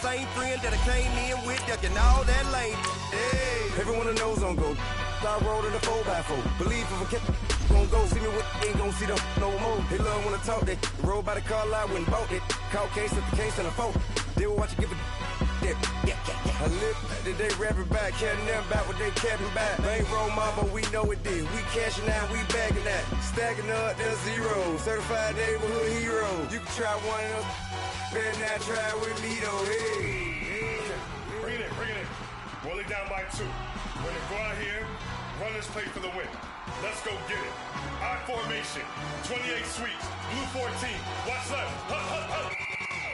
same friend that I came in with, ducking all that lane. Hey, everyone knows I'm go. I rolled in a 4x4. Believe if I kept gon' go see me with ain't gon' see them no more. They love when I talk, they roll by the car lot when bought it. Caught case at the case and a phone. They will watch you give a dip. I live that they rapping back, carrying them back what they capping back. They ain't roll mama, we know it did. We cashing out, we bagging that. Stacking up, they're zero. Certified neighborhood hero. You can try one of them, better not try with me though. Hey. Bring it in. Roll it down by 2. We're gonna go out here, run this play for the win. Let's go get it. I formation, 28 sweeps, blue 14. Watch left. Hut.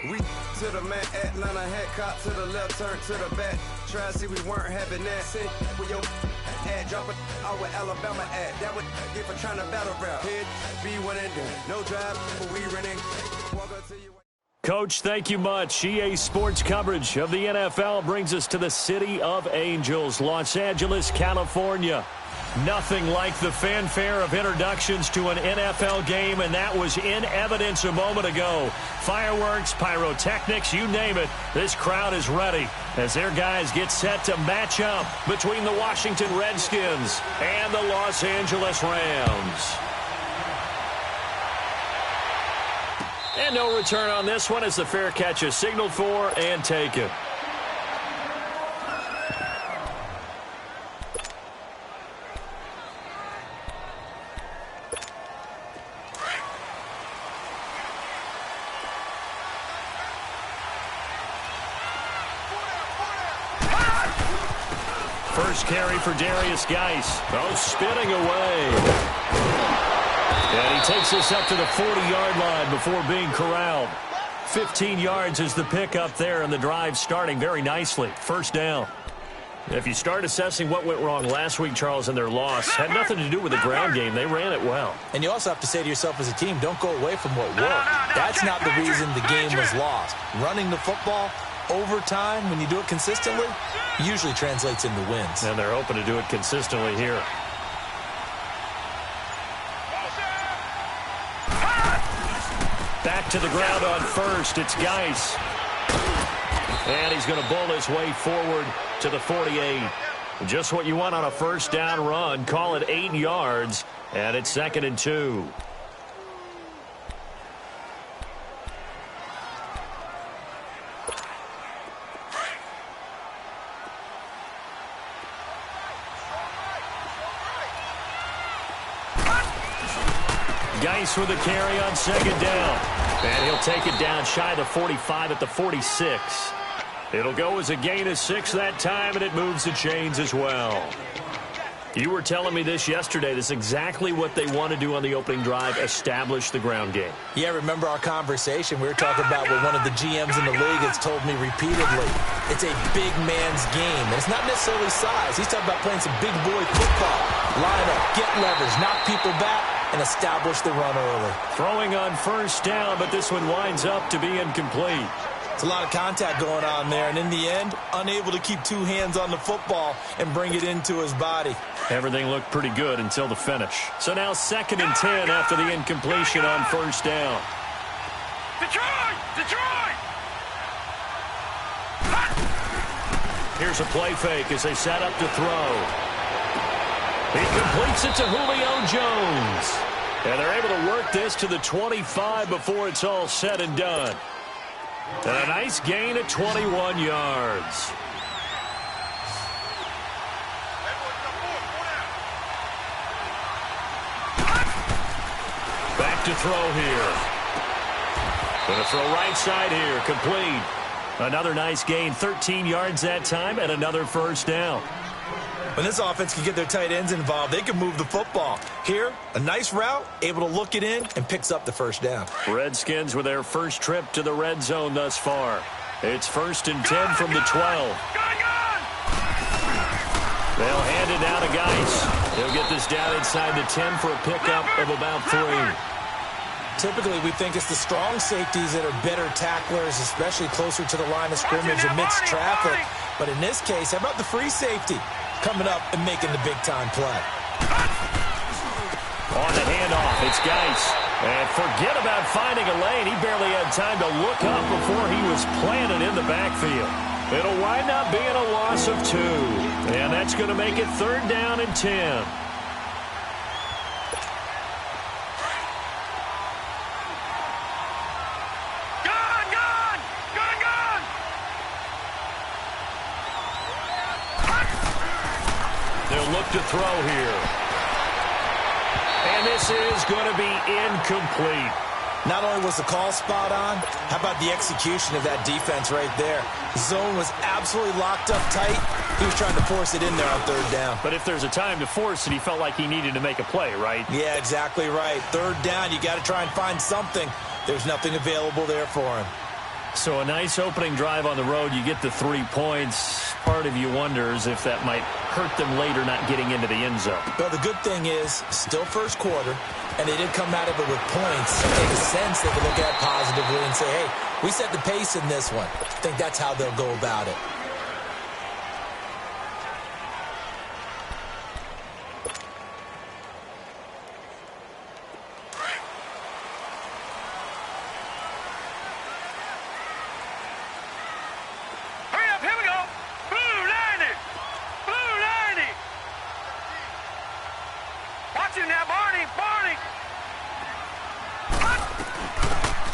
We to the man, Atlanta head cop to the left, turn to the back. Try to see we weren't having that. Sing with your ad, drop it out with Alabama ad. That would get for trying to battle rap. Head, be one and done. No drive, but we running. Walk up to you. Coach, thank you much. EA Sports coverage of the NFL brings us to the City of Angels, Los Angeles, California. Nothing like the fanfare of introductions to an NFL game, and that was in evidence a moment ago. Fireworks, pyrotechnics, you name it. This crowd is ready as their guys get set to match up between the Washington Redskins and the Los Angeles Rams. And no return on this one as the fair catch is signaled for and taken. First carry for Darius Geis. Oh, spinning away. And he takes us up to the 40-yard line before being corralled. 15 yards is the pickup there, and the drive starting very nicely. First down. If you start assessing what went wrong last week, Charles, in their loss, had nothing to do with the ground game. They ran it well. And you also have to say to yourself as a team, don't go away from what worked. That's not the reason the game was lost. Running the football over time, when you do it consistently, usually translates into wins. And they're hoping to do it consistently here. Back to the ground on first. It's Geis. And he's going to bowl his way forward to the 48. Just what you want on a first down run. Call it 8 yards. And it's 2nd and 2. Geis with a carry on 2nd down. And he'll take it down shy of the 45 at the 46. It'll go as a gain of 6 that time, and it moves the chains as well. You were telling me this yesterday. This is exactly what they want to do on the opening drive, establish the ground game. Yeah, remember our conversation. We were talking about what one of the GMs in the league has told me repeatedly. It's a big man's game, and it's not necessarily size. He's talking about playing some big boy football. Line up, get leverage, knock people back, and establish the run early. Throwing on first down, but this one winds up to be incomplete. It's a lot of contact going on there, and in the end, unable to keep 2 hands on the football and bring it into his body. Everything looked pretty good until the finish. So now 2nd and 10 after the incompletion on first down. Detroit! Here's a play fake as they set up to throw. He completes it to Julio Jones. And they're able to work this to the 25 before it's all said and done. And a nice gain of 21 yards. Back to throw here. Going to throw right side here. Complete. Another nice gain. 13 yards that time and another first down. When this offense can get their tight ends involved, they can move the football. Here, a nice route, able to look it in, and picks up the first down. Redskins with their first trip to the red zone thus far. It's 1st and 10 from the 12. They'll hand it down to Geis. He'll get this down inside the 10 for a pickup of about 3. Typically, we think it's the strong safeties that are better tacklers, especially closer to the line of scrimmage amidst traffic. But in this case, how about the free safety coming up and making the big-time play? On the handoff, it's Geis. And forget about finding a lane. He barely had time to look up before he was planted in the backfield. It'll wind up being a loss of 2. And that's going to make it 3rd down and 10. They'll look to throw here. And this is going to be incomplete. Not only was the call spot on, how about the execution of that defense right there? The zone was absolutely locked up tight. He was trying to force it in there on 3rd down. But if there's a time to force it, he felt like he needed to make a play, right? Yeah, exactly right. 3rd down, you got to try and find something. There's nothing available there for him. So a nice opening drive on the road. You get the 3 points. Part of you wonders if that might hurt them later not getting into the end zone. But the good thing is, still first quarter, and they did come out of it with points. In a sense, they can look at it positively and say, hey, we set the pace in this one. I think that's how they'll go about it.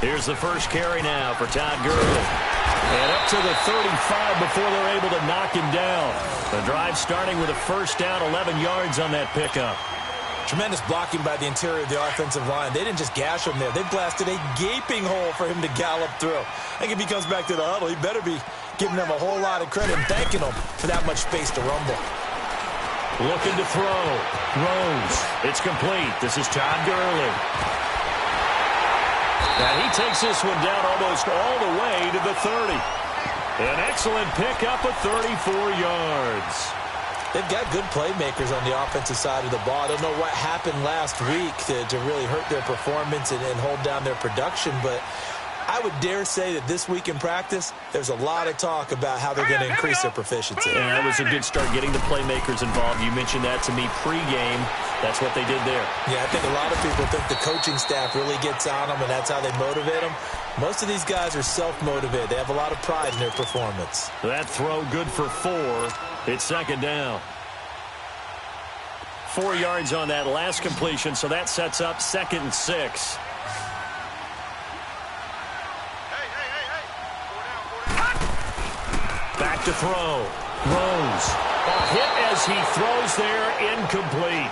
Here's the first carry now for Todd Gurley. And up to the 35 before they're able to knock him down. The drive starting with a first down, 11 yards on that pickup. Tremendous blocking by the interior of the offensive line. They didn't just gash him there. They blasted a gaping hole for him to gallop through. I think if he comes back to the huddle, he better be giving them a whole lot of credit and thanking them for that much space to rumble. Looking to throw. Rose. It's complete. This is Todd Gurley. And he takes this one down almost all the way to the 30. An excellent pickup of 34 yards. They've got good playmakers on the offensive side of the ball. I don't know what happened last week to really hurt their performance and hold down their production, but I would dare say that this week in practice, there's a lot of talk about how they're going to increase their proficiency. And that was a good start, getting the playmakers involved. You mentioned that to me pregame. That's what they did there. Yeah, I think a lot of people think the coaching staff really gets on them, and that's how they motivate them. Most of these guys are self-motivated. They have a lot of pride in their performance. That throw good for 4. It's 2nd down. 4 yards on that last completion, so that sets up 2nd and 6. Back to throw. Rose. A hit as he throws there, incomplete.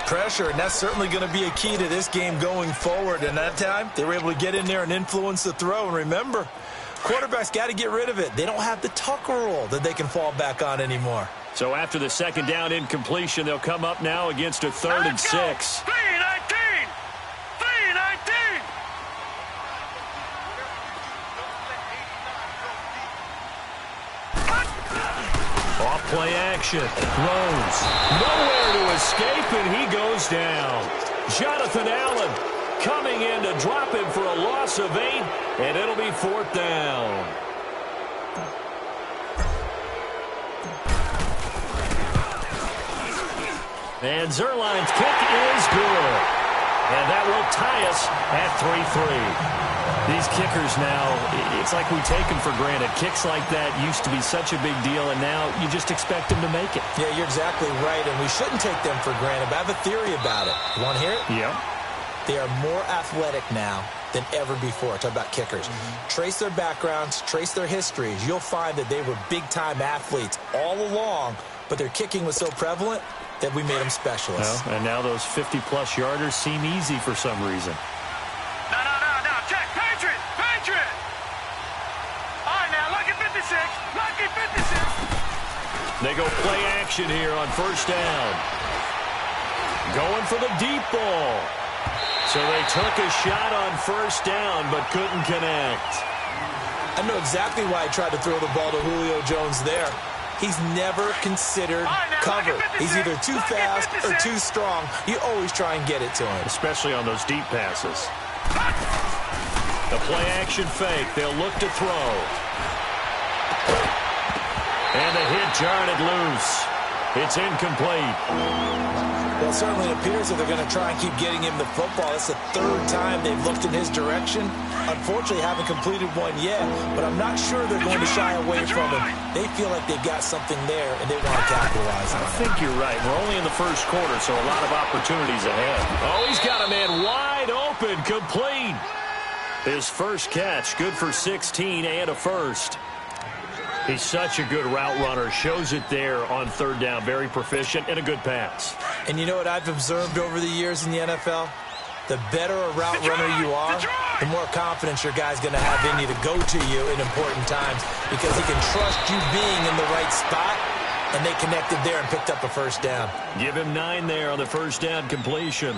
Pressure, and that's certainly going to be a key to this game going forward. And that time, they were able to get in there and influence the throw. And remember, quarterbacks got to get rid of it. They don't have the Tucker rule that they can fall back on anymore. So after the 2nd down incompletion, they'll come up now against a 3rd and 6. 3-19! Off play action. Rose. Nowhere to escape, and he goes down. Jonathan Allen coming in to drop him for a loss of 8, and it'll be 4th down. And Zerline's kick is good. And that will tie us at 3-3. These kickers now, it's like we take them for granted. Kicks like that used to be such a big deal, and now you just expect them to make it. Yeah, you're exactly right, and we shouldn't take them for granted. But I have a theory about it. You want to hear it? Yeah. They are more athletic now than ever before. Talk about kickers. Trace their backgrounds, trace their histories. You'll find that they were big-time athletes all along, but their kicking was so prevalent that we made them specialists. Well, and now those 50-plus yarders seem easy for some reason. No, check, Patriot! All right, now, lucky 56. They go play action here on 1st down. Going for the deep ball. So they took a shot on 1st down, but couldn't connect. I know exactly why I tried to throw the ball to Julio Jones there. He's never considered cover. He's either too fast or too strong. You always try and get it to him. Especially on those deep passes. The play action fake. They'll look to throw. And the hit jarred it loose. It's incomplete. Well, it certainly appears that they're going to try and keep getting him the football. It's the third time they've looked in his direction. Unfortunately, haven't completed one yet, but I'm not sure they're going to shy away from him. They feel like they've got something there, and they want to capitalize on it. I think you're right. We're only in the first quarter, so a lot of opportunities ahead. Oh, he's got a man wide open, complete. His first catch, good for 16 and a first. He's such a good route runner. Shows it there on third down. Very proficient and a good pass. And you know what I've observed over the years in the NFL? The better a route runner you are, the more confidence your guy's going to have in you to go to you in important times because he can trust you being in the right spot, and they connected there and picked up a first down. Give him 9 there on the first down completion.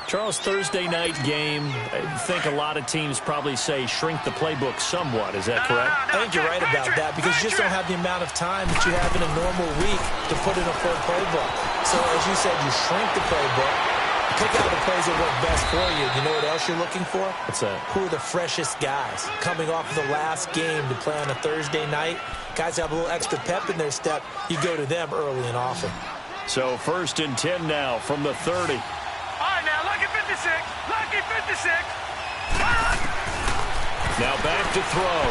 Charles, Thursday night game, I think a lot of teams probably say shrink the playbook somewhat. Is that correct? I think you're right about that because you just don't have the amount of time that you have in a normal week to put in a full playbook. So, as you said, you shrink the playbook, pick out the plays that work best for you. You know what else you're looking for? What's that? Who are the freshest guys coming off of the last game to play on a Thursday night? Guys have a little extra pep in their step. You go to them early and often. So, 1st and 10 now from the 30. All right, now, lucky 56. Lucky 56. Now back to throw.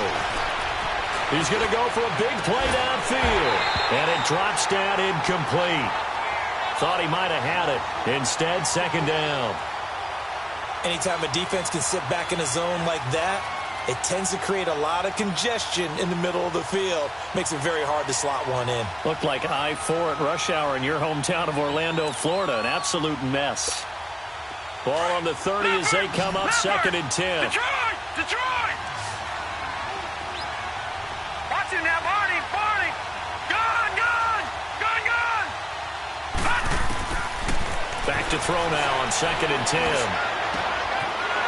He's going to go for a big play downfield. And it drops down incomplete. Thought he might have had it. Instead, 2nd down. Anytime a defense can sit back in a zone like that, it tends to create a lot of congestion in the middle of the field. Makes it very hard to slot one in. Looked like I-4 at rush hour in your hometown of Orlando, Florida. An absolute mess. Ball on the 30 as they come up 2nd and 10. Detroit! Watch him now, Barney! Gun! Back to throw now on 2nd and 10.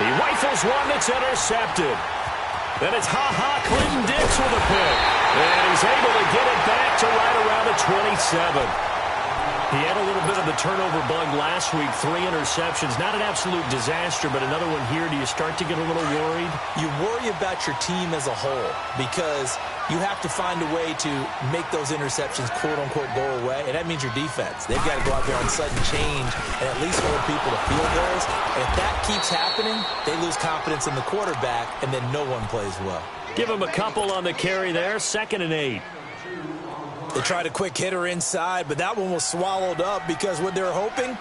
He rifles one that's intercepted. Then it's Clinton Dix with a pick. And he's able to get it back to right around the 27. He had a little bit of the turnover bug last week, 3 interceptions. Not an absolute disaster, but another one here. Do you start to get a little worried? You worry about your team as a whole because you have to find a way to make those interceptions, quote-unquote, go away, and that means your defense. They've got to go out there on sudden change and at least hold people to field goals. And if that keeps happening, they lose confidence in the quarterback, and then no one plays well. Give him a couple on the carry there, 2nd and 8. They tried a quick hitter inside, but that one was swallowed up because what they're hoping,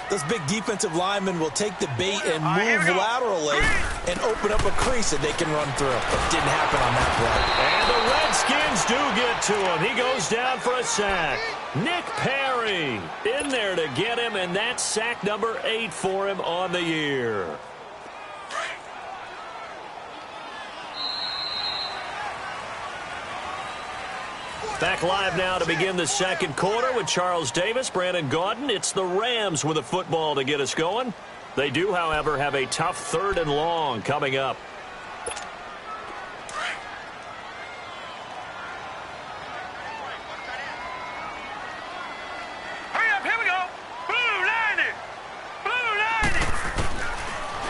those big defensive linemen will take the bait and move laterally and open up a crease that they can run through. It didn't happen on that play. And the Redskins do get to him. He goes down for a sack. Nick Perry in there to get him, and that's sack number 8 for him on the year. Back live now to begin the 2nd quarter with Charles Davis, Brandon Gaudin. It's the Rams with a football to get us going. They do, however, have a tough 3rd and long coming up. Hurry up, here we go. Blue 90. Blue 90.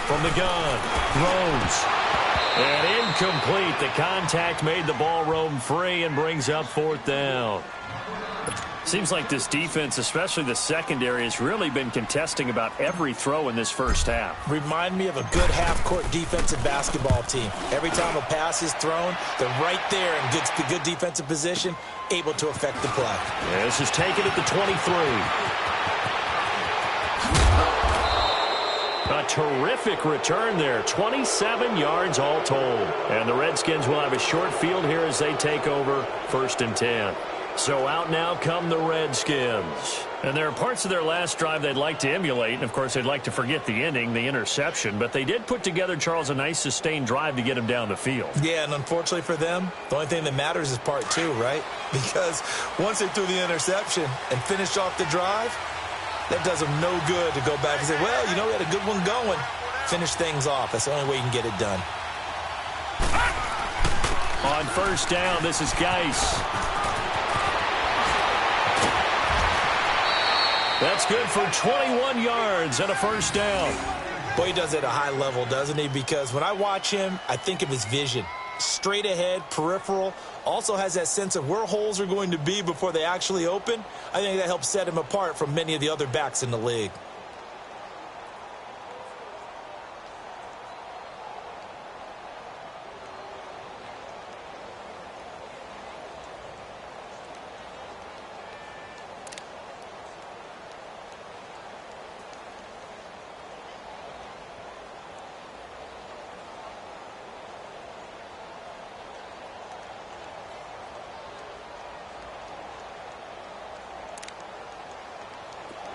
From the gun, throws. And incomplete. The contact made the ball roam free and brings up 4th down. Seems like this defense, especially the secondary, has really been contesting about every throw in this first half. Remind me of a good half-court defensive basketball team. Every time a pass is thrown, they're right there in good defensive position, able to affect the play. Yeah, this is taken at the 23. A terrific return there. 27 yards all told. And the Redskins will have a short field here as they take over 1st and 10. So out now come the Redskins. And there are parts of their last drive they'd like to emulate. And, of course, they'd like to forget the ending, the interception. But they did put together, Charles, a nice sustained drive to get him down the field. Yeah, and unfortunately for them, the only thing that matters is part 2, right? Because once they threw the interception and finished off the drive, that does them no good to go back and say, well, you know, we had a good one going. Finish things off. That's the only way you can get it done. On 1st down, this is Geis. That's good for 21 yards and a 1st down. Boy, he does it at a high level, doesn't he? Because when I watch him, I think of his vision. straight ahead, peripheral, also has that sense of where holes are going to be before they actually open. I think that helps set him apart from many of the other backs in the league.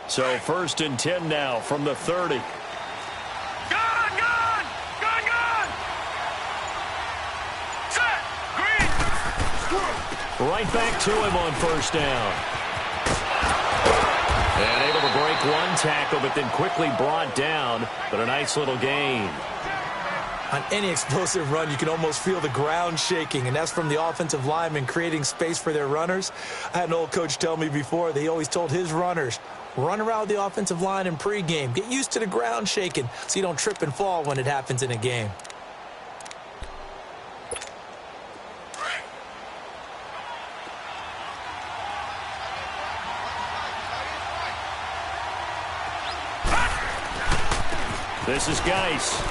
So 1st and 10 now from the 30. Gone! Gone! Gone! Gone! Set! Green! Right back to him on 1st down. And able to break one tackle, but then quickly brought down. But a nice little gain. On any explosive run, you can almost feel the ground shaking, and that's from the offensive linemen creating space for their runners. I had an old coach tell me before, they always told his runners, run around the offensive line in pregame. Get used to the ground shaking so you don't trip and fall when it happens in a game. This is Geis.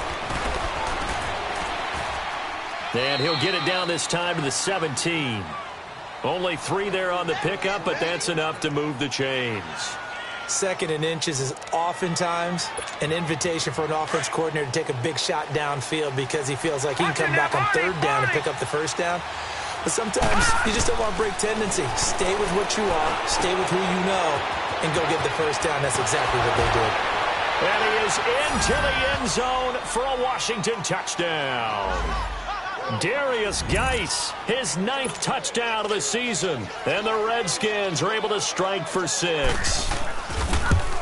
And he'll get it down this time to the 17. Only 3 there on the pickup, but that's enough to move the chains. 2nd and inches is oftentimes an invitation for an offense coordinator to take a big shot downfield because he feels like he can come back on 3rd down and pick up the 1st down. But sometimes you just don't want to break tendency. Stay with what you are, stay with who you know, and go get the 1st down. That's exactly what they did. And he is into the end zone for a Washington touchdown. Darius Geis, his 9th touchdown of the season. And the Redskins are able to strike for 6.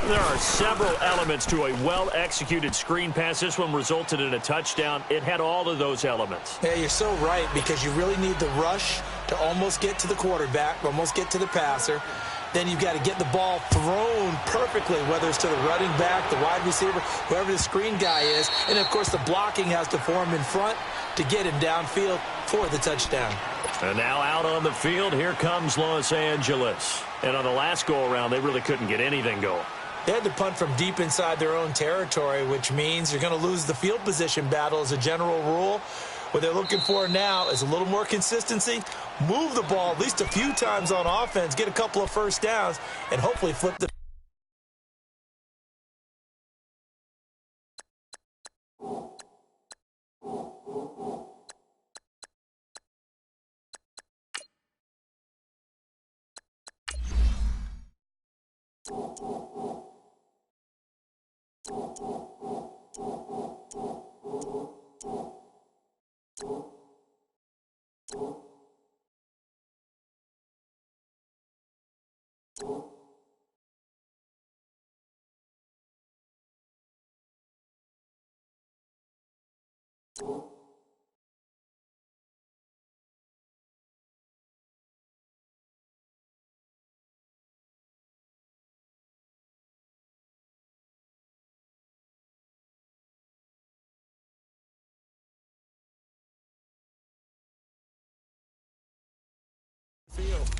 There are several elements to a well-executed screen pass. This one resulted in a touchdown. It had all of those elements. Yeah, you're so right, because you really need the rush to almost get to the quarterback, almost get to the passer. Then you've got to get the ball thrown perfectly, whether it's to the running back, the wide receiver, whoever the screen guy is. And, of course, the blocking has to form in front to get him downfield for the touchdown. And now out on the field, here comes Los Angeles. And on the last go-around, they really couldn't get anything going. They had to punt from deep inside their own territory, which means you're going to lose the field position battle as a general rule. What they're looking for now is a little more consistency, move the ball at least a few times on offense, get a couple of 1st downs, and hopefully flip the...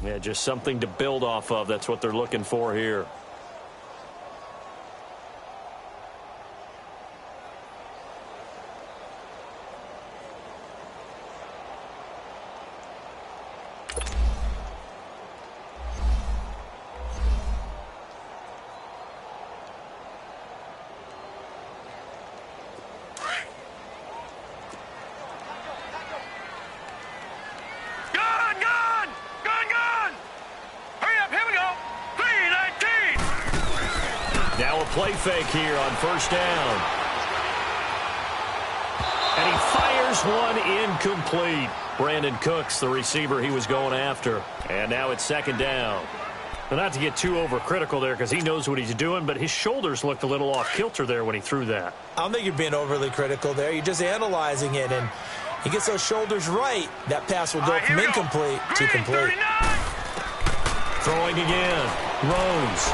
Yeah, just something to build off of. That's what they're looking for here. Play fake here on 1st down. And he fires one incomplete. Brandon Cooks, the receiver he was going after. And now it's 2nd down. Well, not to get too overcritical there because he knows what he's doing, but his shoulders looked a little off kilter there when he threw that. I don't think you're being overly critical there. You're just analyzing it, and he gets those shoulders right. That pass will go from incomplete to complete. 39. Throwing again. Rose.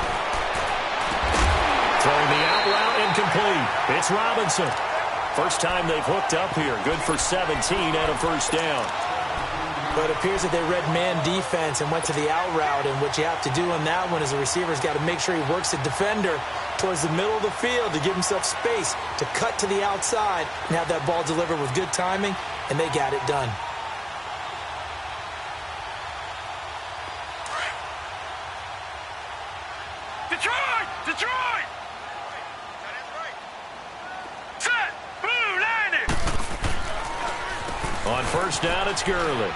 Throwing the out route incomplete. It's Robinson. First time they've hooked up here. Good for 17 and a first down. But it appears that they read man defense and went to the out route, and what you have to do on that one is the receiver's got to make sure he works the defender towards the middle of the field to give himself space to cut to the outside and have that ball delivered with good timing, and they got it done. Detroit! Detroit! Set! Blue line it! On first down, it's Gurley.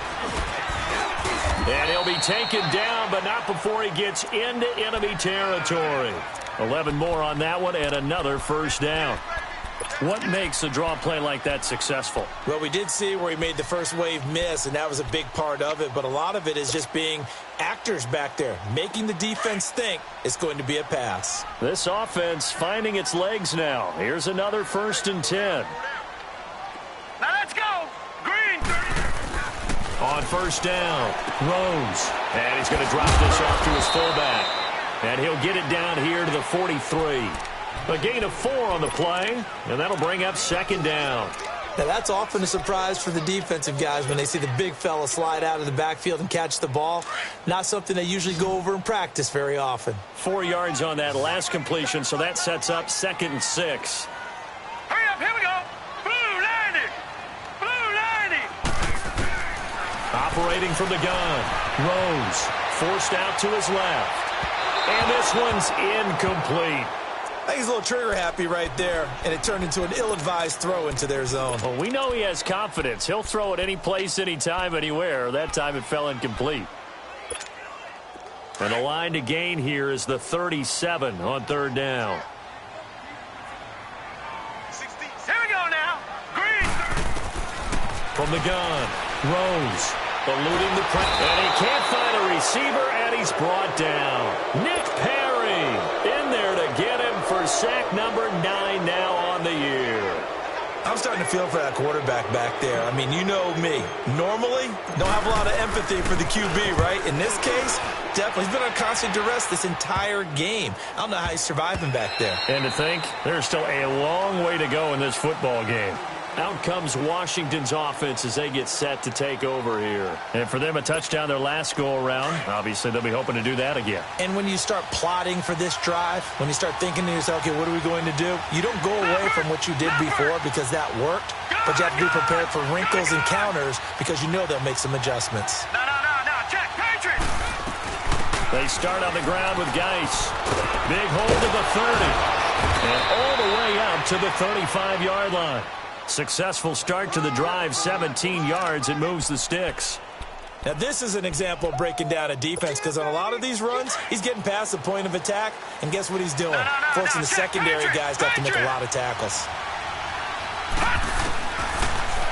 And he'll be taken down, but not before he gets into enemy territory. 11 more on that one, and another first down. What makes a draw play like that successful? Well, we did see where he made the first wave miss, and that was a big part of it. But a lot of it is just being actors back there, making the defense think it's going to be a pass. This offense finding its legs now. Here's another 1st and 10. Now let's go! Green! On first down, Rose. And he's going to drop this off to his fullback. And he'll get it down here to the 43. A gain of 4 on the play, and that'll bring up 2nd down. Now, that's often a surprise for the defensive guys when they see the big fella slide out of the backfield and catch the ball. Not something they usually go over in practice very often. 4 yards on that last completion, so that sets up 2nd and 6. Hurry up, here we go! Blue line it! Blue line it! Operating from the gun, Rose forced out to his left. And this one's incomplete. I think he's a little trigger happy right there, and it turned into an ill-advised throw into their zone. Well, we know he has confidence. He'll throw it any place, anytime, anywhere. That time it fell incomplete. And the line to gain here is the 37 on 3rd down. Here we go now! Green! From the gun, Rose eluding the pressure. And he can't find a receiver, and he's brought down. Nick Perry in there to get him for sack number 9 now on the year. I'm starting to feel for that quarterback back there. I mean, you know me. Normally, don't have a lot of empathy for the QB, right? In this case, definitely. He's been on constant duress this entire game. I don't know how he's surviving back there. And to think, there's still a long way to go in this football game. Out comes Washington's offense as they get set to take over here. And for them, a touchdown their last go-around. Obviously, they'll be hoping to do that again. And when you start plotting for this drive, when you start thinking to yourself, okay, what are we going to do? You don't go away from what you did before because that worked, but you have to be prepared for wrinkles and counters because you know they'll make some adjustments. No, check, Patriots! They start on the ground with Geis. Big hold of the 30. And all the way up to the 35-yard line. Successful start to the drive, 17 yards. It moves the sticks. Now, this is an example of breaking down a defense because on a lot of these runs, he's getting past the point of attack, and guess what he's doing? Forcing the secondary guys to have to make a lot of tackles.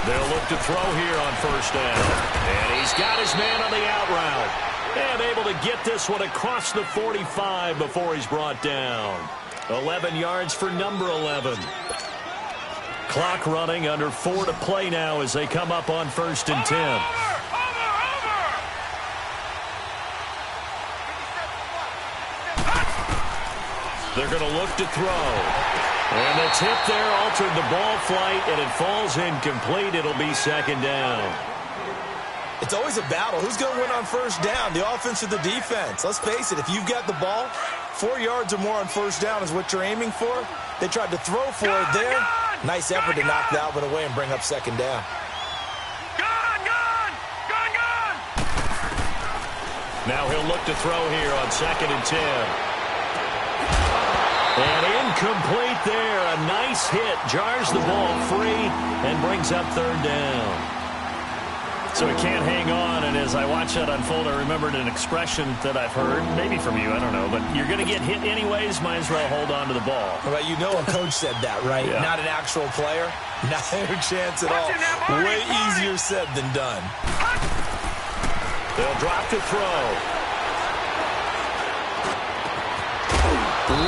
They'll look to throw here on first down. And he's got his man on the out route. And able to get this one across the 45 before he's brought down. 11 yards for number 11. Clock running, under 4 to play now as they come up on 1st and 10. They're going to look to throw. And the tip there altered the ball flight, and it falls incomplete. It'll be 2nd down. It's always a battle. Who's going to win on first down, the offense or the defense? Let's face it, if you've got the ball, 4 yards or more on first down is what you're aiming for. They tried to throw for it there. Nice effort to knock that one away and bring up 2nd down. Gone! Now he'll look to throw here on 2nd and 10. And incomplete there. A nice hit. Jars the ball free and brings up 3rd down. So he can't hang on, and as I watch that unfold, I remembered an expression that I've heard, maybe from you, I don't know, but you're going to get hit anyways, might as well hold on to the ball. Well, you know a coach said that, right? Yeah. Not an actual player. Not a chance at all. Way easier said than done. They'll drop to throw.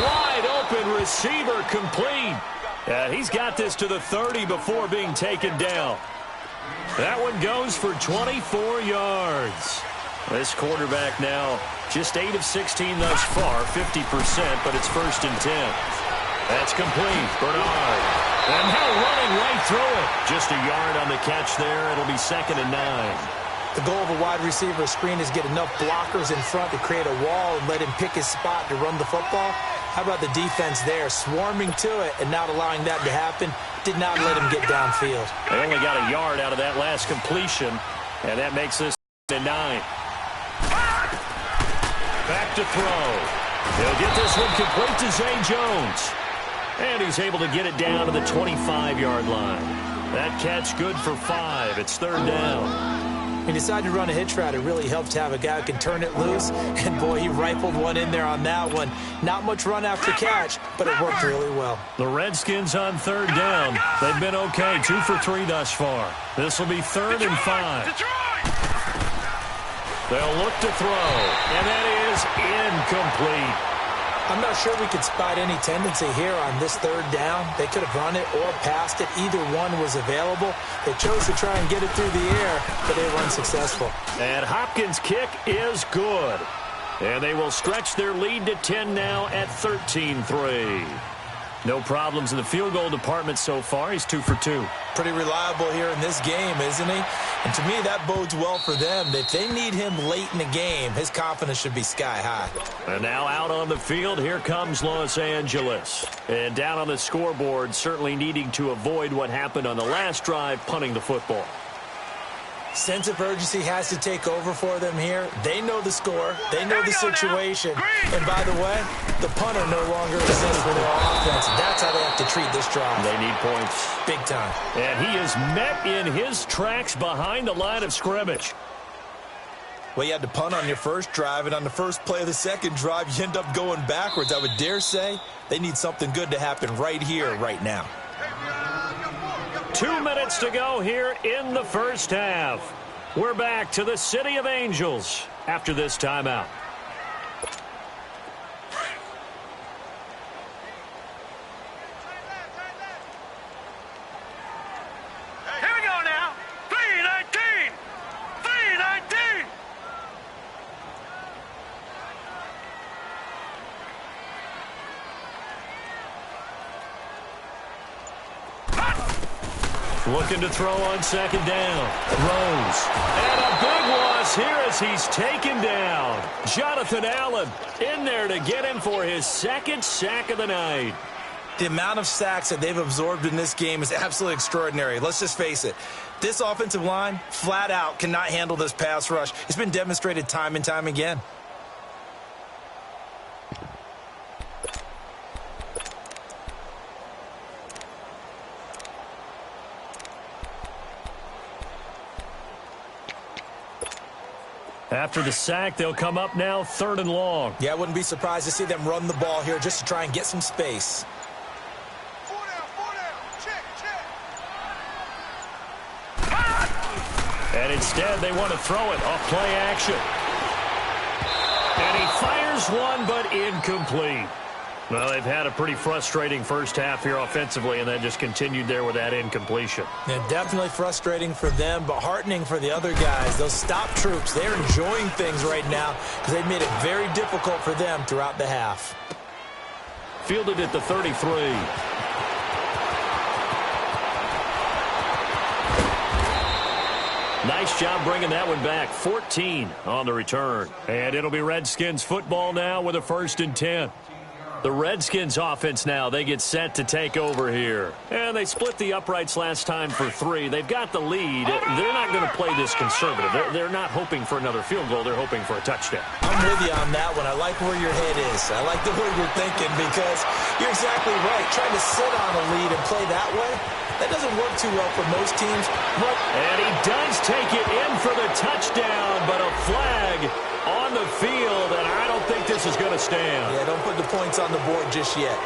Wide open receiver complete. He's got this to the 30 before being taken down. That one goes for 24 yards. This quarterback now just 8 of 16 thus far, 50%, but it's 1st and 10. That's complete. Bernard. And now running right through it. Just a yard on the catch there. It'll be 2nd and 9. The goal of a wide receiver screen is get enough blockers in front to create a wall and let him pick his spot to run the football. How about the defense there, swarming to it and not allowing that to happen? Did not let him get downfield. They only got a yard out of that last completion, and that makes this 9. Back to throw. He'll get this one complete to Zay Jones. And he's able to get it down to the 25-yard line. That catch good for 5. It's 3rd down. He decided to run a hitch route. It really helped to have a guy who can turn it loose. And, boy, he rifled one in there on that one. Not much run after catch, but it worked really well. The Redskins on 3rd down. They've been okay, 2 for 3 thus far. This will be 3rd and 5. They'll look to throw, and that is incomplete. I'm not sure we could spot any tendency here on this 3rd down. They could have run it or passed it. Either one was available. They chose to try and get it through the air, but they were unsuccessful. And Hopkins' kick is good. And they will stretch their lead to 10 now at 13-3. No problems in the field goal department so far. He's 2 for 2. Pretty reliable here in this game, isn't he? And to me, that bodes well for them. If they need him late in the game, his confidence should be sky high. And now out on the field, here comes Los Angeles. And down on the scoreboard, certainly needing to avoid what happened on the last drive, punting the football. Sense of urgency has to take over for them here. They know the score. They know the situation. And by the way, the punter no longer exists for their offense. That's how they have to treat this drive. They need points. Big time. And he is met in his tracks behind the line of scrimmage. Well, you had to punt on your first drive, and on the first play of the second drive, you end up going backwards. I would dare say they need something good to happen right here, right now. 2 minutes to go here in the first half. We're back to the City of Angels after this timeout. Here we go now. 3:19. 3:19. Looking to throw on 2nd down. Throws. And a big loss here as he's taken down. Jonathan Allen in there to get him for his 2nd sack of the night. The amount of sacks that they've absorbed in this game is absolutely extraordinary. Let's just face it. This offensive line, flat out, cannot handle this pass rush. It's been demonstrated time and time again. After the sack, they'll come up now 3rd and long. Yeah, I wouldn't be surprised to see them run the ball here just to try and get some space. 4 down. Check. And instead, they want to throw it off play action. And he fires one, but incomplete. Well, they've had a pretty frustrating first half here offensively, and that just continued there with that incompletion. Yeah, definitely frustrating for them, but heartening for the other guys. Those stop troops, they're enjoying things right now because they've made it very difficult for them throughout the half. Fielded at the 33. Nice job bringing that one back. 14 on the return. And it'll be Redskins football now with a 1st and 10. The Redskins offense now, they get set to take over here. And they split the uprights last time for 3. They've got the lead. They're not going to play this conservative. They're not hoping for another field goal. They're hoping for a touchdown. I'm with you on that one. I like where your head is. I like the way you're thinking because you're exactly right. Trying to sit on a lead and play that way, that doesn't work too well for most teams. And he does take it in for the touchdown, but a flag on the field, and I don't think this is going to stand. Yeah, don't put the points on the board just yet.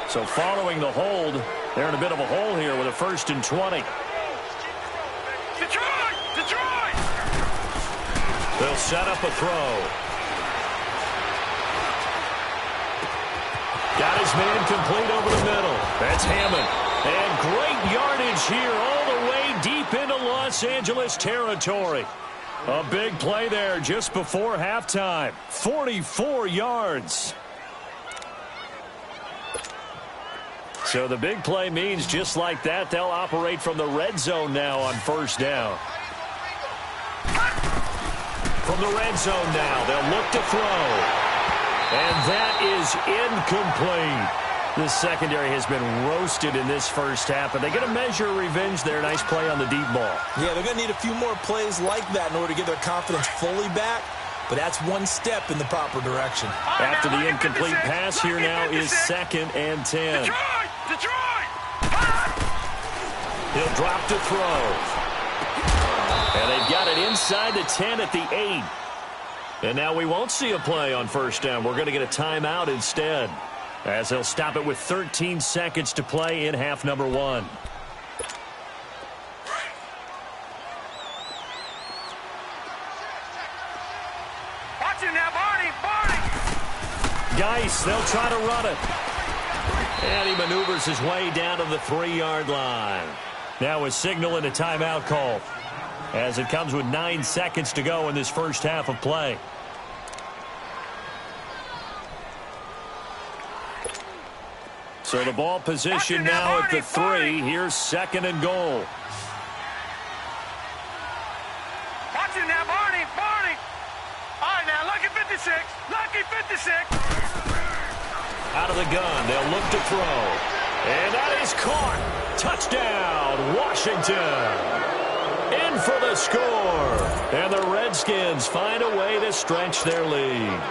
So following the hold, they're in a bit of a hole here with a 1st and 20. Detroit! They'll set up a throw. Got his man complete over the middle. That's Hammond. And great yardage here all the way deep into Los Angeles territory. A big play there just before halftime. 44 yards. So the big play means just like that, they'll operate from the red zone now on first down. From the red zone now, they'll look to throw. And that is incomplete. The secondary has been roasted in this first half, but they get a measure of revenge there. Nice play on the deep ball. Yeah, they're going to need a few more plays like that in order to get their confidence fully back, but that's one step in the proper direction. After the incomplete pass, here now is 2nd and 10. Detroit! He'll drop to throw. And they've got it inside the 10 at the 8. And now we won't see a play on first down. We're going to get a timeout instead, as they'll stop it with 13 seconds to play in half number 1. Watch it now, Barney! Geis, they'll try to run it. And he maneuvers his way down to the 3-yard line. Now a signal and a timeout call, as it comes with 9 seconds to go in this first half of play. So the ball position now at the 3. Here's 2nd and goal. Watch it now, Barney! All right, now, lucky 56. Out of the gun, they'll look to throw. And that is caught. Touchdown, Washington. In for the score. And the Redskins find a way to stretch their lead.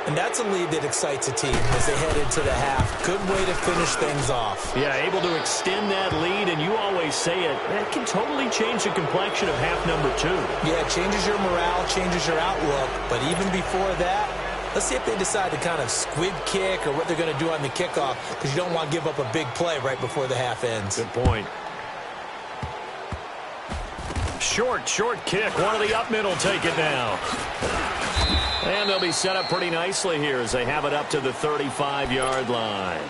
And that's a lead that excites a team as they head into the half. Good way to finish things off. Yeah, able to extend that lead, and you always say it, that can totally change the complexion of half number 2. Yeah, it changes your morale, changes your outlook. But even before that, let's see if they decide to kind of squib kick or what they're going to do on the kickoff, because you don't want to give up a big play right before the half ends. Good point. Short kick. One of the up middle take it now. And they'll be set up pretty nicely here as they have it up to the 35-yard line.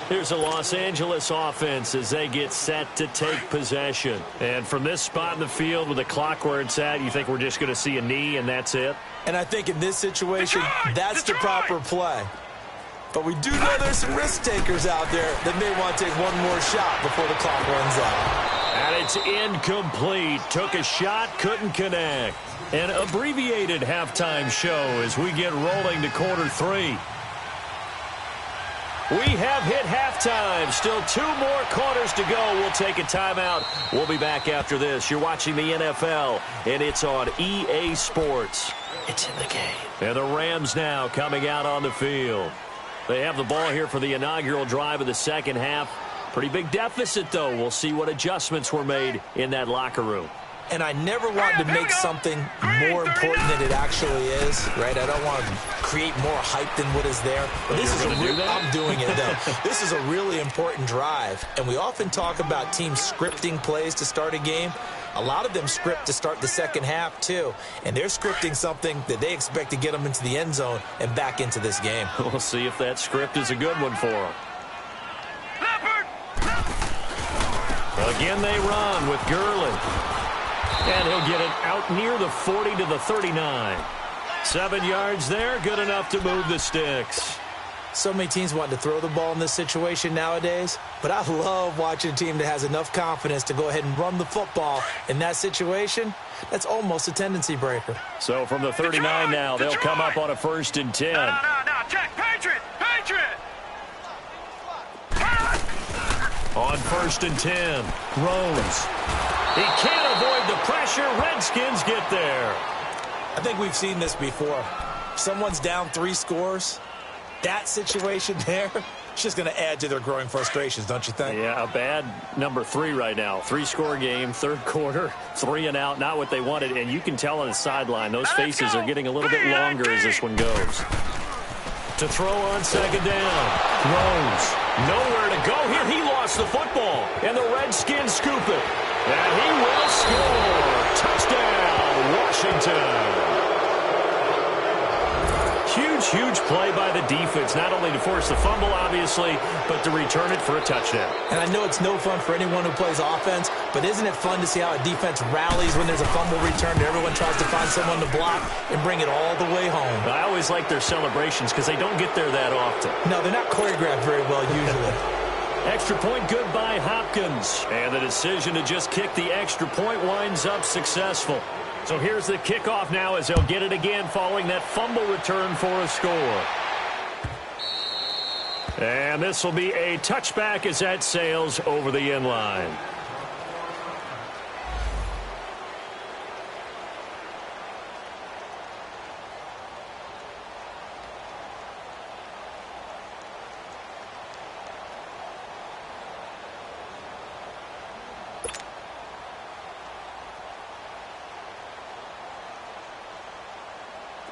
Here's a Los Angeles offense as they get set to take possession. And from this spot in the field with the clock where it's at, you think we're just going to see a knee and that's it? And I think in this situation, that's the proper play. But we do know there's some risk takers out there that may want to take one more shot before the clock runs out. And it's incomplete. Took a shot, couldn't connect. An abbreviated halftime show as we get rolling to quarter 3. We have hit halftime. Still 2 more quarters to go. We'll take a timeout. We'll be back after this. You're watching the NFL, and it's on EA Sports. It's in the game. And the Rams now coming out on the field. They have the ball here for the inaugural drive of the second half. Pretty big deficit, though. We'll see what adjustments were made in that locker room. And I never want to make something more important than it actually is, right? I don't want to create more hype than what is there. But this is I'm doing it, though. This is a really important drive. And we often talk about teams scripting plays to start a game. A lot of them script to start the second half, too. And they're scripting something that they expect to get them into the end zone and back into this game. We'll see if that script is a good one for them. Again, they run with Gurley. And he'll get it out near the 40 to the 39. 7 yards there, good enough to move the sticks. So many teams want to throw the ball in this situation nowadays, but I love watching a team that has enough confidence to go ahead and run the football. In that situation, that's almost a tendency breaker. So from the 39 now, they'll come up on a 1st and 10. No, check, Patriot! On 1st and 10, Rose. He can't avoid the pressure. Redskins get there. I think we've seen this before. Someone's down 3 scores. That situation there, it's just going to add to their growing frustrations, don't you think? Yeah, a bad number 3 right now. 3-score game, 3rd quarter, 3 and out, not what they wanted. And you can tell on the sideline, those faces are getting a little bit longer as this one goes. To throw on 2nd down. Rose, nowhere to go here. He lost the football, and the Redskins scoop it. And he will score. Touchdown, Washington. Huge play by the defense, not only to force the fumble, obviously, but to return it for a touchdown. And I know it's no fun for anyone who plays offense, but isn't it fun to see how a defense rallies when there's a fumble return and everyone tries to find someone to block and bring it all the way home? I always like their celebrations because they don't get there that often. No, they're not choreographed very well usually. Extra point good by Hopkins. And the decision to just kick the extra point winds up successful. So here's the kickoff now as they'll get it again following that fumble return for a score. And this will be a touchback as that sails over the end line.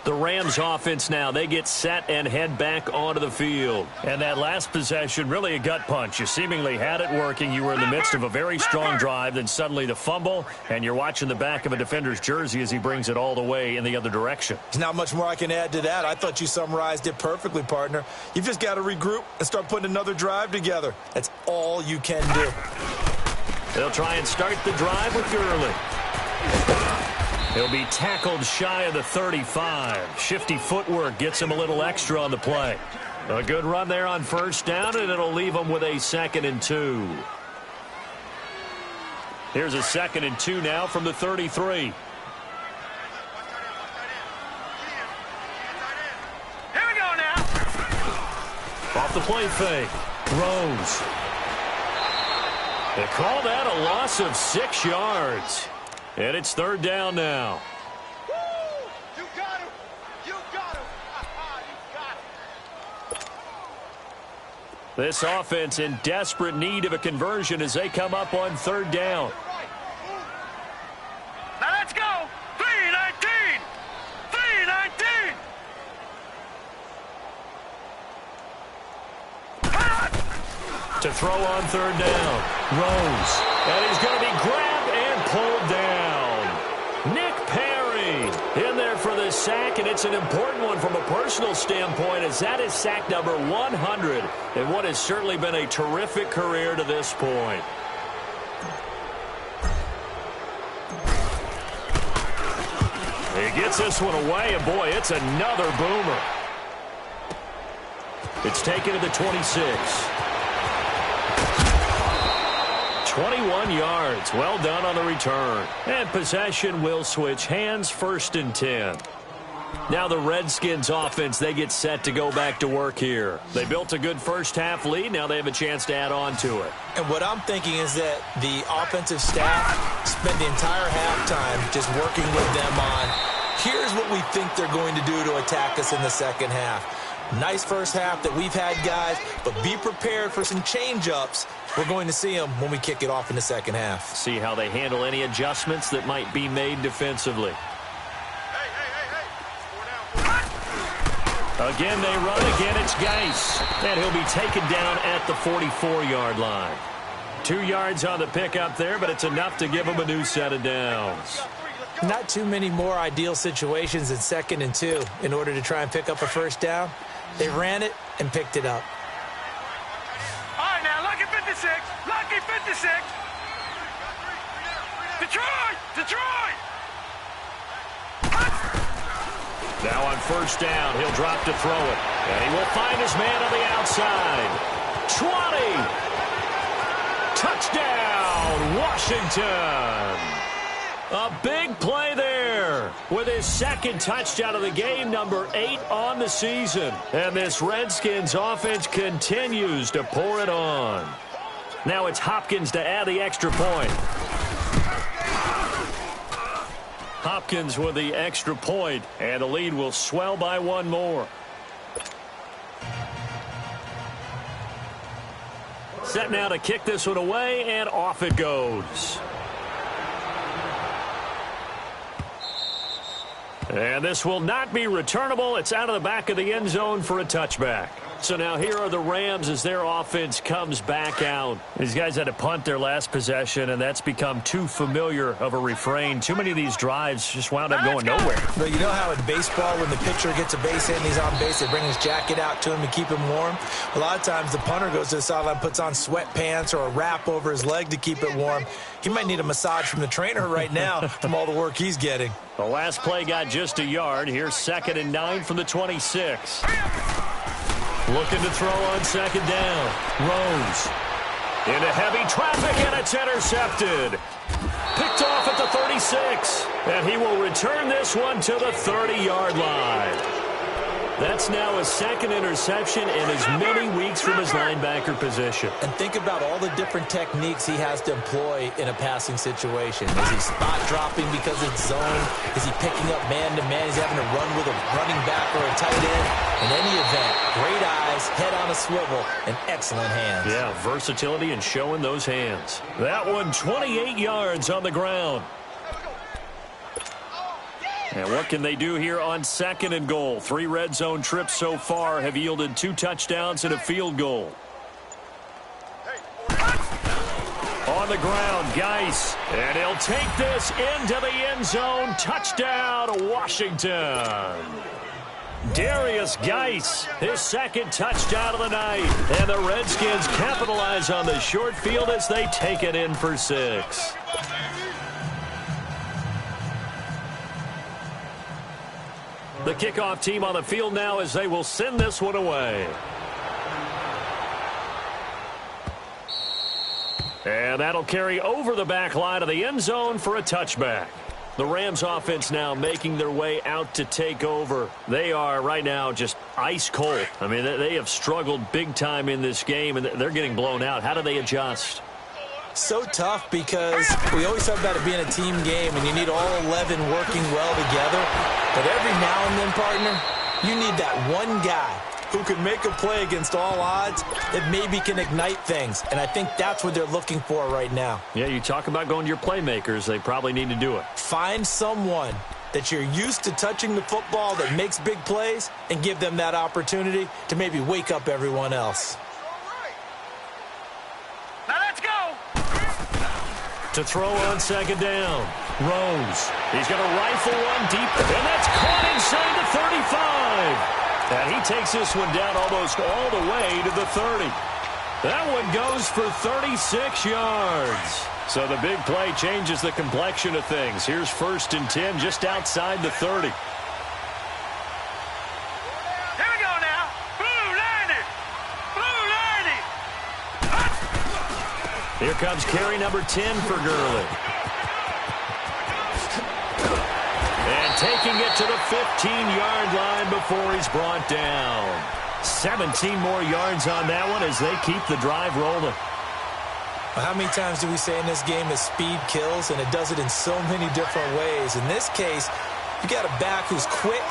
The Rams offense now, they get set and head back onto the field. And that last possession, really a gut punch. You seemingly had it working. You were in the midst of a very strong drive, then suddenly the fumble, and you're watching the back of a defender's jersey as he brings it all the way in the other direction. There's not much more I can add to that. I thought you summarized it perfectly, partner. You've just got to regroup and start putting another drive together. That's all you can do. They'll try and start the drive with Gurley. He'll be tackled shy of the 35. Shifty footwork gets him a little extra on the play. A good run there on first down, and it'll leave him with a 2nd and 2. Here's a 2nd and 2 now from the 33. Here we go now. Off the play fake. Rose. They call that a loss of 6 yards. And it's 3rd down now. Woo! You got him. You got him. You got him. This offense in desperate need of a conversion as they come up on 3rd down. Now let's go. 3-19. 3-19. To throw on 3rd down. Rose. And he's going to be grabbed and pulled down. Nick Perry in there for the sack, and it's an important one from a personal standpoint as that is sack number 100 in what has certainly been a terrific career to this point. He gets this one away, and boy, it's another boomer. It's taken to the 26. 21 yards. Well done on the return. And possession will switch hands, 1st and 10. Now the Redskins offense, they get set to go back to work here. They built a good first-half lead. Now they have a chance to add on to it. And what I'm thinking is that the offensive staff spent the entire halftime just working with them on, here's what we think they're going to do to attack us in the second half. Nice first half that we've had, guys, but be prepared for some change-ups. We're going to see them when we kick it off in the second half. See how they handle any adjustments that might be made defensively. Again, they run. Again, it's Geis. And he'll be taken down at the 44-yard line. 2 yards on the pickup there, but it's enough to give him a new set of downs. Not too many more ideal situations in 2nd and 2 in order to try and pick up a first down. They ran it and picked it up. All right, now, lucky 56. Lucky 56. Detroit! Detroit! Now on first down, he'll drop to throw it. And he will find his man on the outside. 20. Touchdown, Washington. A big play there with his 2nd touchdown of the game, number 8 on the season. And this Redskins offense continues to pour it on. Now it's Hopkins to add the extra point. Hopkins with the extra point, and the lead will swell by 1 more. Set now to kick this one away, and off it goes. And this will not be returnable. It's out of the back of the end zone for a touchback. So now here are the Rams as their offense comes back out. These guys had to punt their last possession, and that's become too familiar of a refrain. Too many of these drives just wound up going nowhere. But you know how in baseball, when the pitcher gets a base hit and he's on base, they bring his jacket out to him to keep him warm? A lot of times the punter goes to the sideline, puts on sweatpants or a wrap over his leg to keep it warm. He might need a massage from the trainer right now from all the work he's getting. The last play got just a yard. Here's 2nd and 9 from the 26. Looking to throw on 2nd down. Rose. Into heavy traffic, and it's intercepted. Picked off at the 36, and he will return this one to the 30-yard line. That's now his second interception in as many weeks from his linebacker position. And think about all the different techniques he has to employ in a passing situation. Is he spot dropping because it's zone? Is he picking up man-to-man? He's having to run with a running back or a tight end. In any event, great eyes, head on a swivel, and excellent hands. Yeah, versatility and showing those hands. That one 28 yards on the ground. And what can they do here on 2nd and goal? 3 red zone trips so far have yielded 2 touchdowns and a field goal. On the ground, Geis. And he'll take this into the end zone. Touchdown, Washington. Darius Geis, his second touchdown of the night. And the Redskins capitalize on the short field as they take it in for 6. The kickoff team on the field now as they will send this one away. And that'll carry over the back line of the end zone for a touchback. The Rams offense now making their way out to take over. They are right now just ice cold. I mean, they have struggled big time in this game, and they're getting blown out. How do they adjust? So tough because we always talk about it being a team game and you need all 11 working well together. But every now and then, partner, you need that one guy who can make a play against all odds that maybe can ignite things. And I think that's what they're looking for right now. Yeah, you talk about going to your playmakers. They probably need to do it. Find someone that you're used to touching the football that makes big plays and give them that opportunity to maybe wake up everyone else. To throw on 2nd down. Rose. He's going to rifle one deep, and that's caught inside the 35. And he takes this one down almost all the way to the 30. That one goes for 36 yards. So the big play changes the complexion of things. Here's 1st and 10 just outside the 30. Here comes carry number 10 for Gurley. And taking it to the 15-yard line before he's brought down. 17 more yards on that one as they keep the drive rolling. Well, how many times do we say in this game that speed kills, and it does it in so many different ways? In this case, you got a back who's quick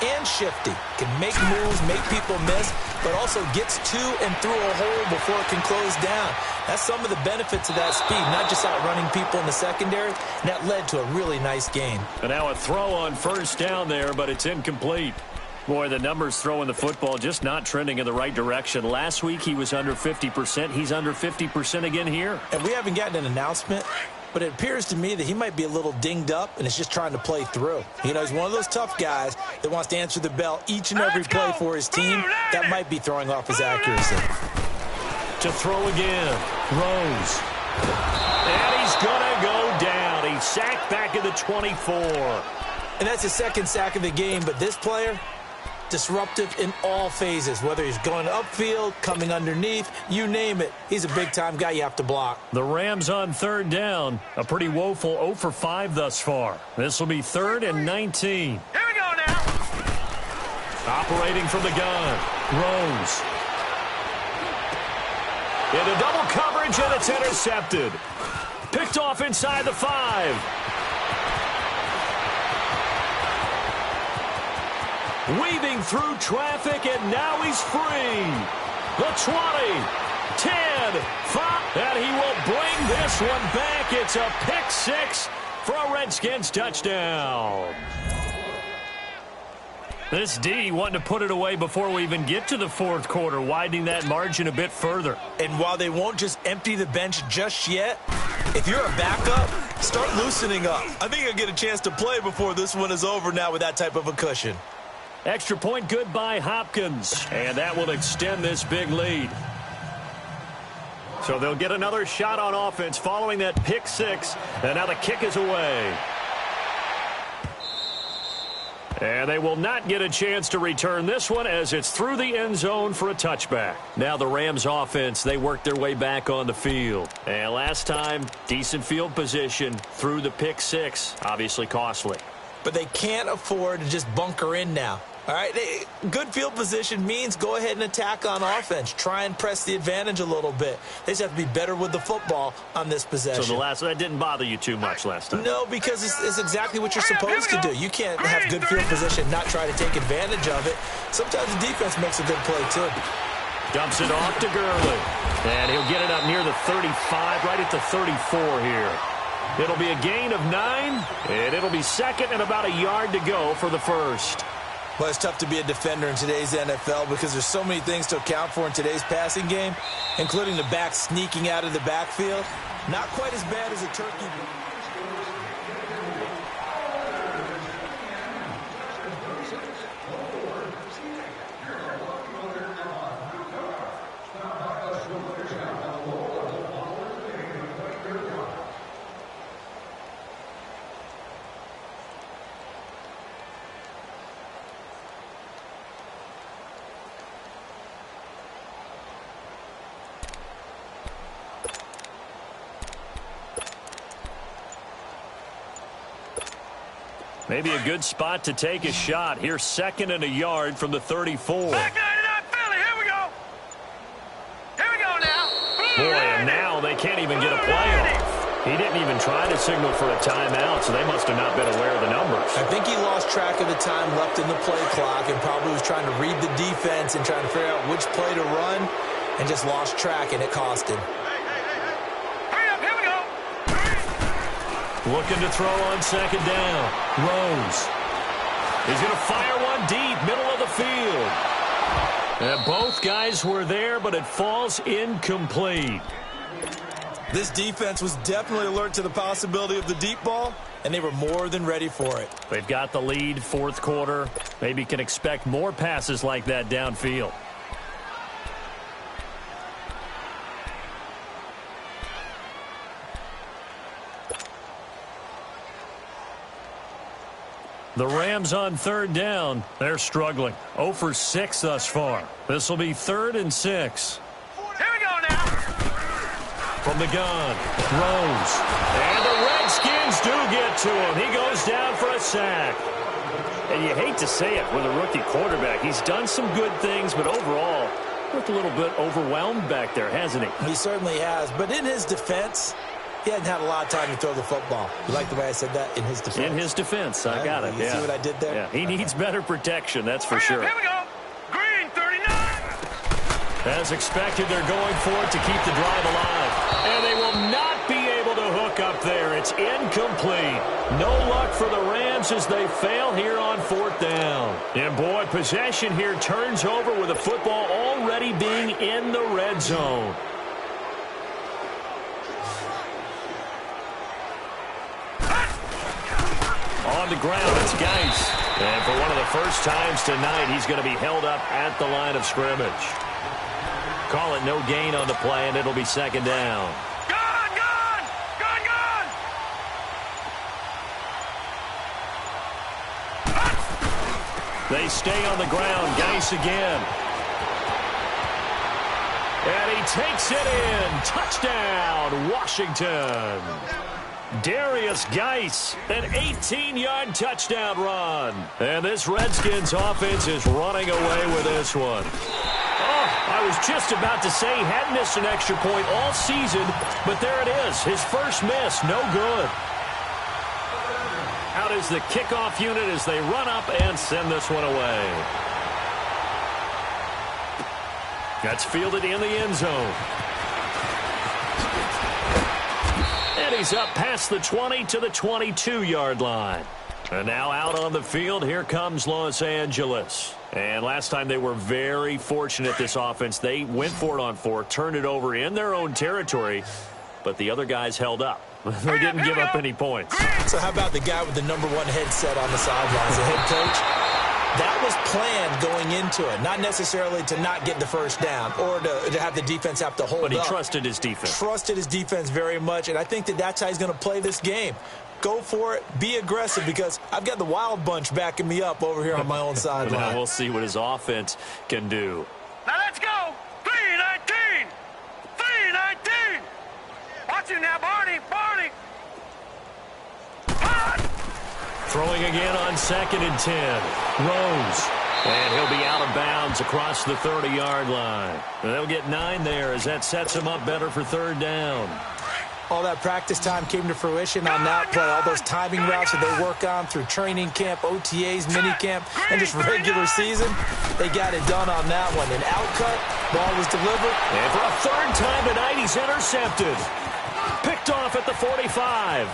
and shifty, can make moves, make people miss, but also gets to and through a hole before it can close down. That's some of the benefits of that speed, not just outrunning people in the secondary, and that led to a really nice gain. And now a throw on 1st down there, but it's incomplete. Boy, the numbers throwing the football just not trending in the right direction. Last week he was under 50%. He's under 50% again here. And we haven't gotten an announcement, but it appears to me that he might be a little dinged up and is just trying to play through. You know, he's one of those tough guys that wants to answer the bell each and every play for his team. That might be throwing off his accuracy. To throw again, Rose. And he's going to go down. He's sacked back at the 24. And that's his 2nd sack of the game, but this player, disruptive in all phases, whether he's going upfield, coming underneath, you name it. He's a big-time guy you have to block. The Rams on 3rd down, a pretty woeful 0 for 5 thus far. This will be 3rd and 19. Here we go now. Operating from the gun, Rose. Into double coverage, and it's intercepted. Picked off inside the 5. Weaving through traffic, and now he's free. The 20, 10, 5, and he will bring this one back. It's a pick 6 for a Redskins touchdown. This D wanting to put it away before we even get to the 4th quarter, widening that margin a bit further. And while they won't just empty the bench just yet, if you're a backup, start loosening up. I think you'll get a chance to play before this one is over now with that type of a cushion. Extra point good by Hopkins, and that will extend this big lead. So they'll get another shot on offense following that pick 6, and now the kick is away. And they will not get a chance to return this one as it's through the end zone for a touchback. Now the Rams offense, they work their way back on the field. And last time, decent field position through the pick six. Obviously costly. But they can't afford to just bunker in now. All right, good field position means go ahead and attack on offense. Try and press the advantage a little bit. They just have to be better with the football on this possession. So that didn't bother you too much last time? No, because it's exactly what you're supposed to do. You can't have good field position, not try to take advantage of it. Sometimes the defense makes a good play, too. Dumps it off to Gurley. And he'll get it up near the 35, right at the 34 here. It'll be a gain of 9, and it'll be second and about a yard to go for the first. Well, it's tough to be a defender in today's NFL because there's so many things to account for in today's passing game, including the back sneaking out of the backfield. Not quite as bad as a turkey. Maybe a good spot to take a shot. Here's second and a yard from the 34. Back 99 Philly, here we go. Here we go now. Boy, and now they can't even get a play off. He didn't even try to signal for a timeout, so they must have not been aware of the numbers. I think he lost track of the time left in the play clock and probably was trying to read the defense and trying to figure out which play to run and just lost track, and it cost him. Looking to throw on second down. Rose. He's going to fire one deep, middle of the field. And both guys were there, but it falls incomplete. This defense was definitely alert to the possibility of the deep ball, and they were more than ready for it. They've got the lead, fourth quarter. Maybe can expect more passes like that downfield. The Rams on third down. They're struggling. 0 for 6 thus far. This will be 3rd and 6. Here we go now. From the gun, Rose. And the Redskins do get to him. He goes down for a sack. And you hate to say it with a rookie quarterback. He's done some good things, but overall, looked a little bit overwhelmed back there, hasn't he? He certainly has. But in his defense, he hasn't had a lot of time to throw the football. You like the way I said that? In his defense. In his defense. I got it. You see what I did there? Yeah, he needs better protection, that's for sure. Here we go. Green 39. As expected, they're going for it to keep the drive alive. And they will not be able to hook up there. It's incomplete. No luck for the Rams as they fail here on 4th down. And boy, possession here turns over with the football already being in the red zone. On the ground, it's Geis. And for one of the first times tonight, he's going to be held up at the line of scrimmage. Call it no gain on the play, and it'll be 2nd down. Gone, gone, gone, gone. They stay on the ground. Geis again. And he takes it in. Touchdown, Washington. Darius Geis, an 18-yard touchdown run. And this Redskins offense is running away with this one. Oh, I was just about to say he hadn't missed an extra point all season, but there it is. His first miss, no good. Out is the kickoff unit as they run up and send this one away. That's fielded in the end zone. And he's up past the 20 to the 22-yard line. And now out on the field, here comes Los Angeles. And last time they were very fortunate, this offense. They went for it on 4, turned it over in their own territory, but the other guys held up. They didn't give up any points. So how about the guy with the #1 headset on the sidelines, the head coach? That was planned going into it, not necessarily to not get the first down or to have the defense have to hold up. But he trusted his defense. Trusted his defense very much, and I think that's how he's going to play this game. go for it, be aggressive, because I've got the wild bunch backing me up over here on my own sideline. Now we'll see what his offense can do. Now let's go. 3-19. 3-19. Watch it now, Barney. Barney. Throwing again on 2nd and 10. Rose. And he'll be out of bounds across the 30-yard line. They'll get 9 there as that sets him up better for 3rd down. All that practice time came to fruition on that play. All those timing routes that they work on through training camp, OTAs, minicamp, and just regular season, they got it done on that one. An outcut, ball was delivered. And for a 3rd time tonight, he's intercepted. Picked off at the 45.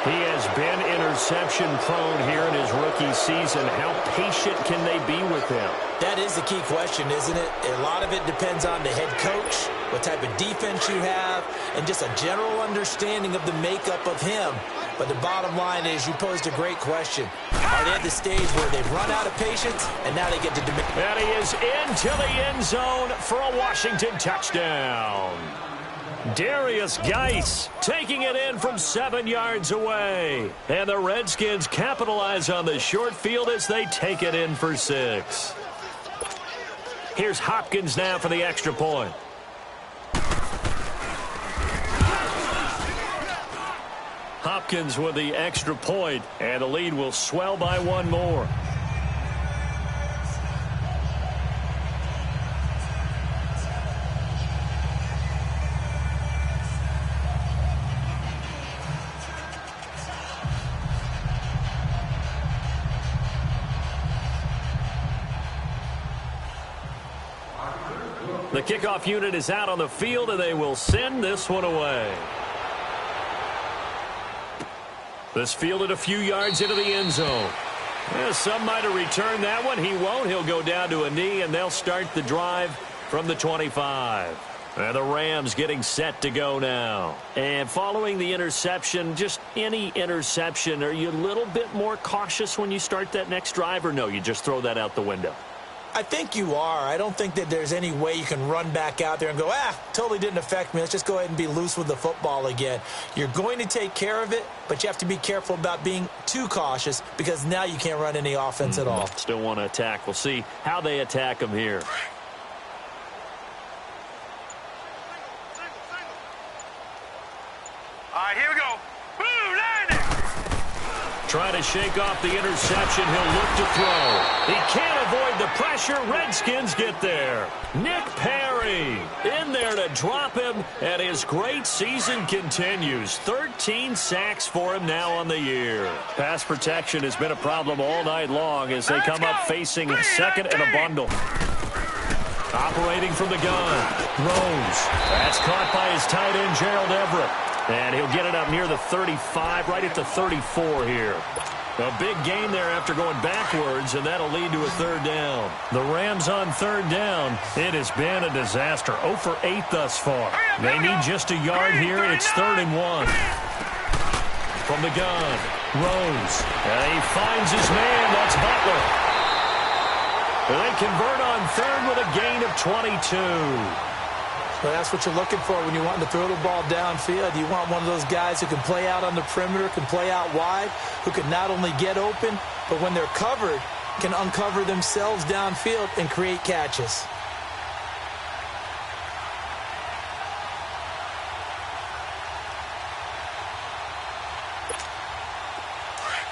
He has been interception-prone here in his rookie season. How patient can they be with him? That is the key question, isn't it? A lot of it depends on the head coach, what type of defense you have, and just a general understanding of the makeup of him. But the bottom line is you posed a great question. Are they at the stage where they've run out of patience, and now they get to demand? And he is into the end zone for a Washington touchdown. Darius Geis taking it in from 7 yards away. And the Redskins capitalize on the short field as they take it in for 6. Here's Hopkins now for the extra point. Hopkins with the extra point, and the lead will swell by 1 more. The kickoff unit is out on the field, and they will send this one away. This fielded a few yards into the end zone. Yeah, some might have returned that one. He won't. He'll go down to a knee, and they'll start the drive from the 25. And the Rams getting set to go now. And following the interception, just any interception, are you a little bit more cautious when you start that next drive, or no, you just throw that out the window? I think you are. I don't think that there's any way you can run back out there and go, totally didn't affect me. Let's just go ahead and be loose with the football again. You're going to take care of it, but you have to be careful about being too cautious because now you can't run any offense at all. Still want to attack. We'll see how they attack them here. All right, here we go. Boom, landing. Trying to shake off the interception. He'll look to throw. He can't avoid the pressure. Redskins get there. Nick Perry in there to drop him, and his great season continues. 13 sacks for him now on the year. Pass protection has been a problem all night long as they come up facing 2nd and a bundle. Operating from the gun. Rose. That's caught by his tight end, Gerald Everett. And he'll get it up near the 35, right at the 34 here. A big gain there after going backwards, and that'll lead to a 3rd down. The Rams on 3rd down. It has been a disaster. 0 for 8 thus far. They need just a yard here. It's 3rd and 1. From the gun, Rose. And he finds his man. That's Butler. And they convert on 3rd with a gain of 22. Well, that's what you're looking for when you want to throw the ball downfield. You want one of those guys who can play out on the perimeter, can play out wide, who can not only get open, but when they're covered, can uncover themselves downfield and create catches.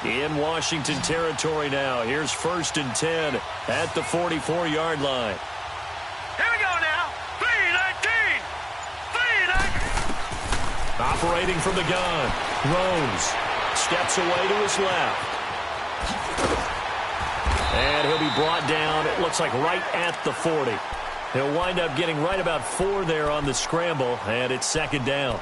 In Washington territory now. Here's 1st and 10 at the 44-yard line. Here we go now. 3-19. 3-19. Operating from the gun. Rose steps away to his left. And he'll be brought down, it looks like right at the 40. He'll wind up getting right about 4 there on the scramble, and it's 2nd down.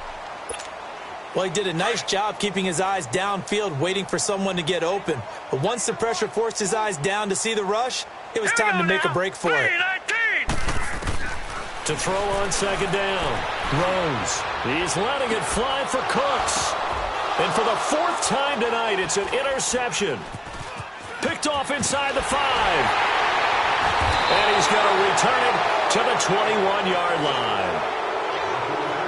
Well, he did a nice job keeping his eyes downfield, waiting for someone to get open. But once the pressure forced his eyes down to see the rush, it was time to make a break for it. To throw on 2nd down. Rose. He's letting it fly for Cooks. And for the 4th time tonight, it's an interception. Picked off inside the 5. And he's going to return it to the 21-yard line.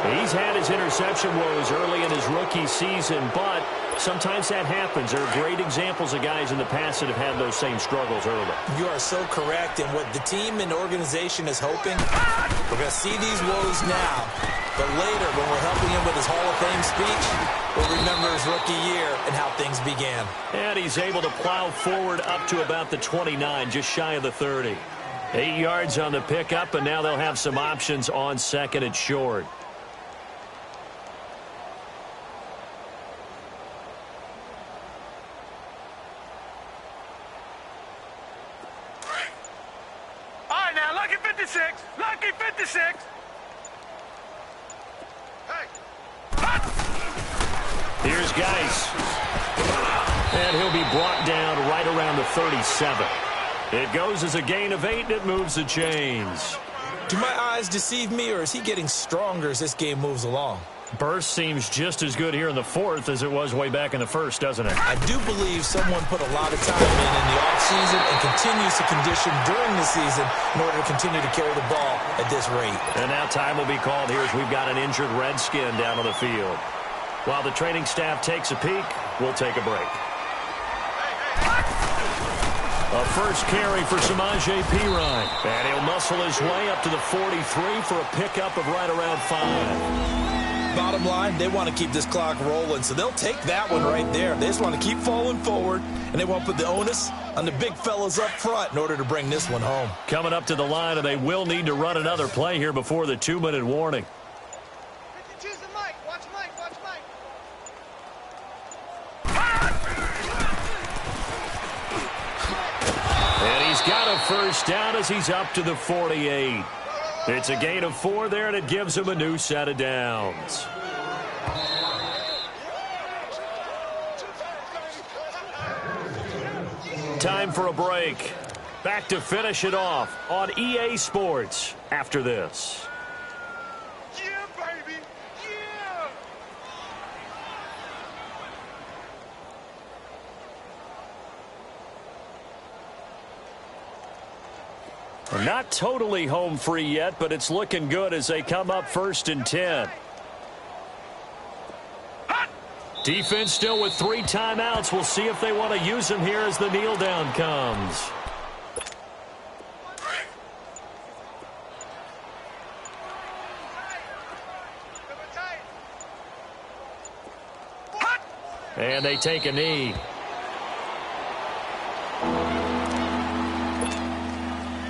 He's had his interception woes early in his rookie season, but sometimes that happens. There are great examples of guys in the past that have had those same struggles early. You are so correct, and what the team and organization is hoping, we're going to see these woes now, but later when we're helping him with his Hall of Fame speech, we'll remember his rookie year and how things began. And he's able to plow forward up to about the 29, just shy of the 30. 8 yards on the pickup, and now they'll have some options on second and short. All right, now, lucky 56. Lucky 56. Here's Geis. And he'll be brought down right around the 37. It goes as a gain of 8, and it moves the chains. Do my eyes deceive me, or is he getting stronger as this game moves along? Burst seems just as good here in the fourth as it was way back in the first, doesn't it? I do believe someone put a lot of time in the offseason and continues to condition during the season in order to continue to carry the ball at this rate. And now time will be called here as we've got an injured Redskin down on the field. While the training staff takes a peek, we'll take a break. A first carry for Samaje Perine. And he'll muscle his way up to the 43 for a pickup of right around 5. Bottom line, they want to keep this clock rolling, so they'll take that one right there. They just want to keep falling forward, and they want to put the onus on the big fellas up front in order to bring this one home. Coming up to the line, and they will need to run another play here before the 2-minute warning. Got a first down as he's up to the 48. It's a gain of 4 there, and it gives him a new set of downs. Time for a break. Back to finish it off on EA Sports after this. Not totally home free yet, but it's looking good as they come up 1st and 10. Defense still with 3 timeouts. We'll see if they want to use them here as the kneel down comes. And they take a knee.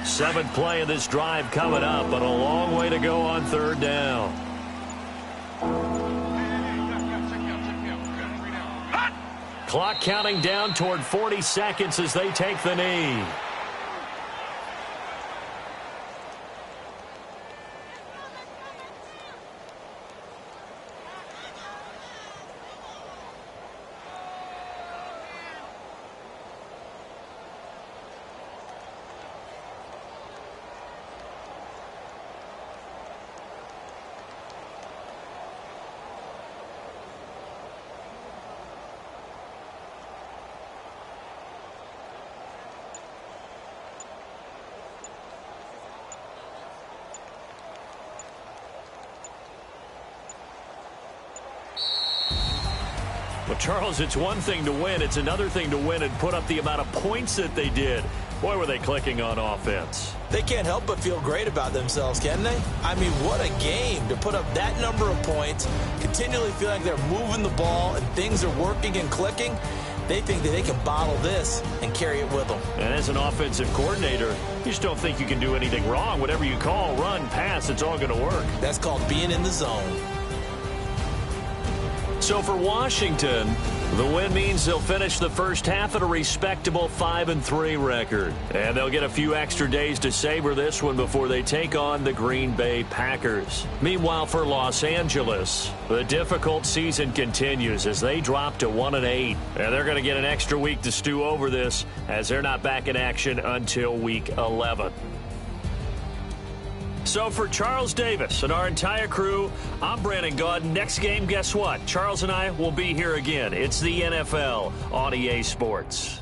Seventh play of this drive coming up, but a long way to go on 3rd down. Clock counting down toward 40 seconds as they take the knee. Well, Charles, it's one thing to win. It's another thing to win and put up the amount of points that they did. Boy, were they clicking on offense. They can't help but feel great about themselves, can they? I mean, what a game to put up that number of points, continually feel like they're moving the ball and things are working and clicking. They think that they can bottle this and carry it with them. And as an offensive coordinator, you just don't think you can do anything wrong. Whatever you call, run, pass, it's all going to work. That's called being in the zone. So for Washington, the win means they'll finish the first half at a respectable 5-3 record. And they'll get a few extra days to savor this one before they take on the Green Bay Packers. Meanwhile, for Los Angeles, the difficult season continues as they drop to 1-8. And they're going to get an extra week to stew over this as they're not back in action until Week 11. So for Charles Davis and our entire crew, I'm Brandon Gaudin. Next game, guess what? Charles and I will be here again. It's the NFL on EA Sports.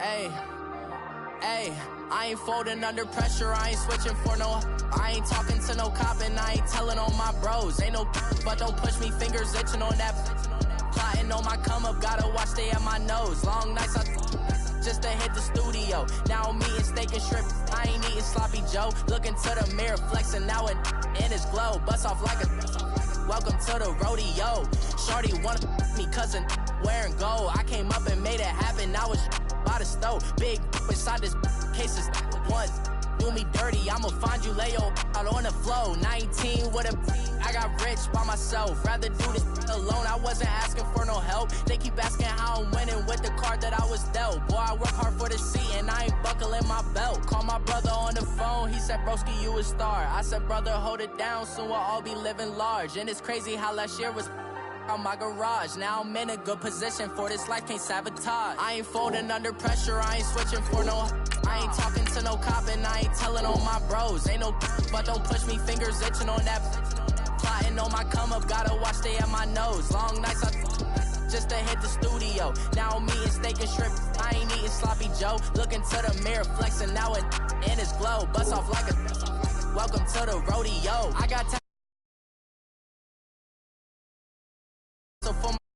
Ayy, I ain't folding under pressure, I ain't switching for no. I ain't talking to no cop and I ain't telling on my bros. Ain't no but don't push me, fingers itching on that. Plotting on my come up, gotta watch stay at my nose. Long nights just to hit the studio. Now I'm eating steak and shrimp, I ain't eating sloppy Joe. Looking to the mirror, flexing now and in his glow. Bust off like a welcome to the rodeo. Shorty wanna me cousin wearing gold. I came up and made it happen, I was by the stove. Big inside this case is once do me dirty, I'ma find you lay your out on the flow. 19 with a I got rich by myself. Rather do this alone, I wasn't asking for no help. They keep asking how I'm winning with the card that I was dealt. Boy, I work hard for the seat and I ain't buckling my belt. Call my brother on the phone, he said, broski, you a star. I said, brother, hold it down, soon we'll all be living large. And it's crazy how last year was on my garage. Now I'm in a good position for this life, can't sabotage. I ain't folding under pressure, I ain't switching for no. I ain't talking to no cop and I ain't telling on my bros. Ain't no but don't push me, fingers itching on that. Plotting on my come up, gotta watch stay at my nose. Long nights just to hit the studio. Now I'm eating steak and shrimp, I ain't eating sloppy Joe. Looking to the mirror, flexing now and in his glow. Bust off like a welcome to the rodeo. I got time. So for